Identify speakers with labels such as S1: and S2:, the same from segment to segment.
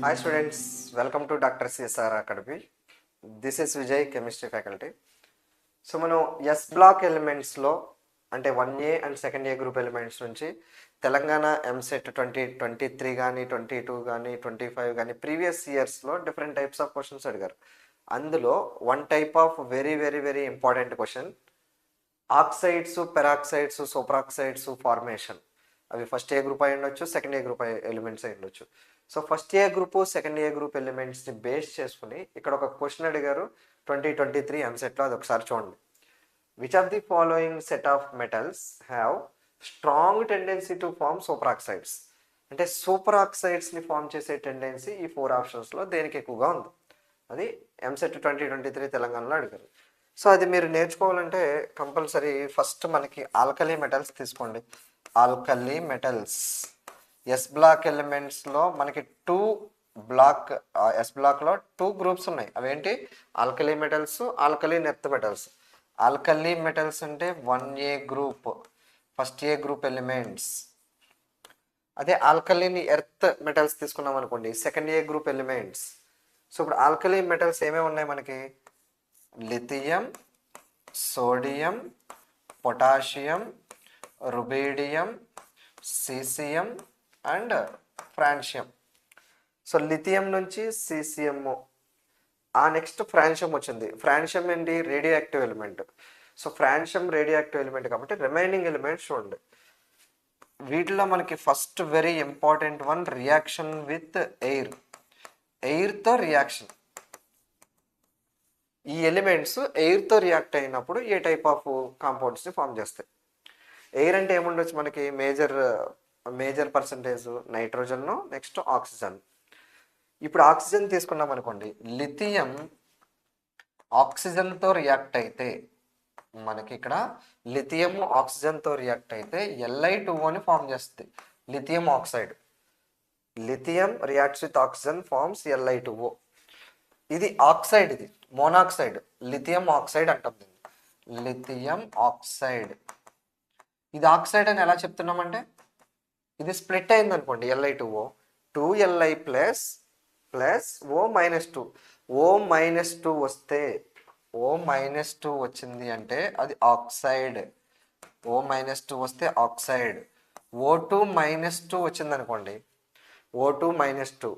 S1: Hi students, welcome to Dr. CSR Academy. This is Vijay, chemistry faculty. So మనం yes black ఎలిమెంట్స్లో అంటే 1A and second A group elements నుంచి తెలంగాణ ఎంసెట్ 2023 కానీ 22 కానీ 25 కానీ previous ఇయర్స్లో different types of questions అడిగారు. అందులో one type of very very very important question, oxides, peroxides, superoxides formation. అవి ఫస్ట్ ఏ గ్రూప్ అయి ఉండొచ్చు, సెకండ్ ఏ గ్రూప్ ఎలిమెంట్స్ అయి ఉండొచ్చు. So first A group, second A group ఎలిమెంట్స్ని base చేసుకుని ఇక్కడ ఒక క్వశ్చన్ అడిగారు 2023 ఎంసెట్లో. అది ఒకసారి చూడండి. Which of the following set of metals have strong tendency to form superoxides? అంటే సూపరాక్సైడ్స్ని ఫామ్ చేసే టెండెన్సీ ఈ 4 ఆప్షన్స్లో దేనికి ఎక్కువగా ఉంది? అది ఎంసెట్ 2023 తెలంగాణలో అడిగారు. సో అది మీరు నేర్చుకోవాలంటే కంపల్సరీ ఫస్ట్ మనకి ఆల్కలీ మెటల్స్ తీసుకోండి. ఆల్కలీ మెటల్స్ ఎస్ బ్లాక్ ఎలిమెంట్స్లో మనకి ఎస్ బ్లాక్లో 2 గ్రూప్స్ ఉన్నాయి. అవేంటి? Alkali metals, alkali earth metals. Alkali metals అంటే 1A group, first A group elements. అదే ఆల్కలీని ఎర్త్ మెటల్స్ తీసుకున్నాం అనుకోండి, second A group elements. So ఇప్పుడు ఆల్కలీ మెటల్స్ ఏమేమి ఉన్నాయి మనకి? Lithium, sodium, potassium, rubidium, caesium and francium. So lithium నుంచి caesium, ఆ నెక్స్ట్ ఫ్రాన్షియం వచ్చింది. ఫ్రాన్షియం ఏంటి? Radio active element. So francium radio active element కాబట్టి రిమైనింగ్ ఎలిమెంట్స్ చూడండి. వీటిలో మనకి first very important one, reaction with air. ఎయిర్తో రియాక్షన్. ఈ ఎలిమెంట్స్ ఎయిర్తో రియాక్ట్ అయినప్పుడు ఏ టైప్ ఆఫ్ కాంపౌండ్స్ని ఫామ్ చేస్తాయి? ఎయిర్ అంటే ఏముండొచ్చు మనకి? Major percentage nitrogen, next oxygen. ఇప్పుడు ఆక్సిజన్ తీసుకున్నాం అనుకోండి, లిథియం ఆక్సిజన్తో రియాక్ట్ అయితే మనకి ఇక్కడ లిథియం ఆక్సిజన్తో రియాక్ట్ అయితే Li2Oని ఫామ్ చేస్తుంది, lithium oxide. Lithium reacts with oxygen forms Li2O. ఇది ఆక్సైడ్, ఇది మోనాక్సైడ్, లిథియం ఆక్సైడ్ అంటాం దీన్ని, లిథియం ఆక్సైడ్. ఇది ఆక్సైడ్ అని ఎలా చెప్తున్నామంటే, ఇది స్ప్లిట్ అయింది అనుకోండి, Li2O, 2Li plus O-2. O-2 వస్తే, O-2 వచ్చింది అంటే అది ఆక్సైడ్. O-2 వస్తే ఆక్సైడ్. O2-2 వచ్చింది అనుకోండి, O2-2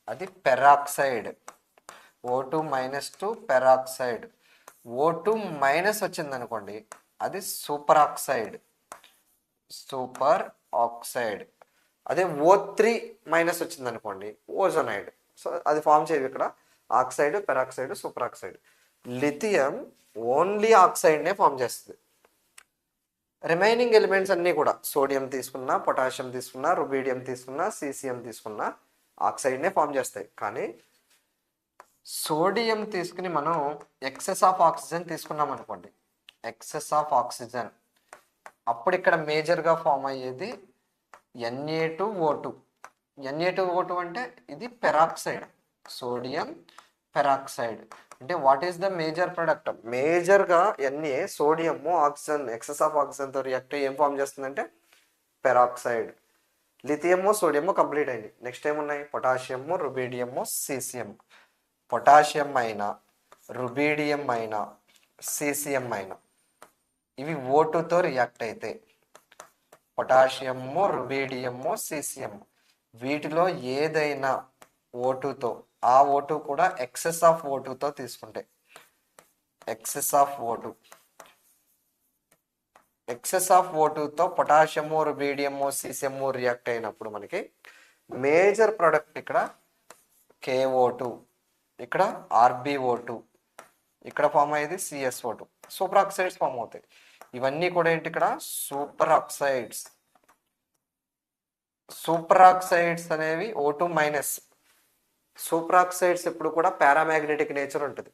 S1: అది పెరాక్సైడ్. O2-2 peroxide. O2- వచ్చింది అనుకోండి, అది సూపర్ ఆక్సైడ్. Super oxide. అదే O3- వచ్చింది అనుకోండి, ఓజోనైడ్. సో అది ఫామ్ చేయవు ఇక్కడ, oxide, peroxide, super oxide. Lithium only ఆక్సైడ్నే ఫామ్ చేస్తుంది. రిమైనింగ్ ఎలిమెంట్స్ అన్నీ కూడా సోడియం తీసుకున్నా, పొటాషియం తీసుకున్నా, రుబీడియం తీసుకున్నా, సీసియం తీసుకున్నా ఆక్సైడ్నే ఫామ్ చేస్తాయి. కానీ సోడియం తీసుకుని మనం ఎక్సెస్ ఆఫ్ ఆక్సిజన్ తీసుకున్నాం అనుకోండి, ఎక్సెస్ ఆఫ్ ఆక్సిజన్, అప్పుడు ఇక్కడ మేజర్గా ఫామ్ అయ్యేది Na2O2. Na2O2 అంటే ఇది పెరాక్సైడ్, సోడియం పెరాక్సైడ్. అంటే what is the major product? మేజర్గా Na, sodium, oxygen, excess of ఆక్సిజన్తో రియాక్ట్ అయ్యి ఏం ఫామ్ చేస్తుందంటే పెరాక్సైడ్. లిథియము, సోడియము కంప్లీట్ అయింది. నెక్స్ట్ ఏమున్నాయి? Potassium, rubidium, caesium. పొటాషియం అయినా, రుబీడియం అయినా, సీసియం అయినా ఇవి O2తో రియాక్ట్ అయితే, పొటాషియము, రుబీడియము, సీసియం, వీటిలో ఏదైనా O2తో, ఆ O2 కూడా ఎక్సెస్ ఆఫ్ O2తో తీసుకుంటే, excess of O2, excess of O2తో పొటాషియము, రుబీడియము, సీసియము రియాక్ట్ అయినప్పుడు మనకి మేజర్ ప్రోడక్ట్ ఇక్కడ KO2, ఇక్కడ RbO2, ఇక్కడ ఫామ్ అయ్యేది CSO2. సూపర్ ఆక్సైడ్స్ ఫామ్ అవుతాయి. ఇవన్నీ కూడా ఏంటి? ఇక్కడ సూపర్ ఆక్సైడ్స్. సూపర్ ఆక్సైడ్స్ అనేవి O2-. సూపర్ ఆక్సైడ్స్ ఎప్పుడు కూడా పారామాగ్నెటిక్ నేచర్ ఉంటుంది.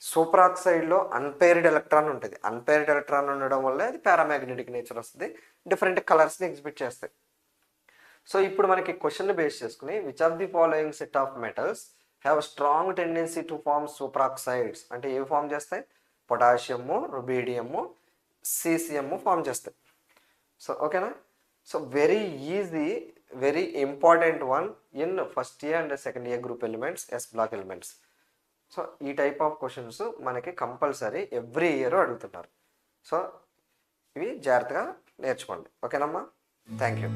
S1: సూపర్ ఆక్సైడ్లో అన్పేర్డ్ ఎలక్ట్రాన్ ఉంటుంది. అన్పేర్డ్ ఎలక్ట్రాన్ ఉండడం వల్ల అది పారామాగ్నెటిక్ నేచర్ వస్తుంది, డిఫరెంట్ కలర్స్ని ఎగ్జిబిట్ చేస్తాయి. సో ఇప్పుడు మనకి క్వశ్చన్ బేస్ చేసుకుని which of the following set of metals have strong tendency to form super oxides అంటే ఏవి ఫామ్ చేస్తాయి? పొటాషియము, రుబీడియము, సీసియము ఫామ్ చేస్తాయి. సో ఓకేనా? So very easy very important one in first year and second year group elements, yes block elements. So ఈ type of questions మనకి compulsory every year అడుగుతున్నారు. So ఇవి జాగ్రత్తగా నేర్చుకోండి. ఓకేనమ్మా, థ్యాంక్ యూ.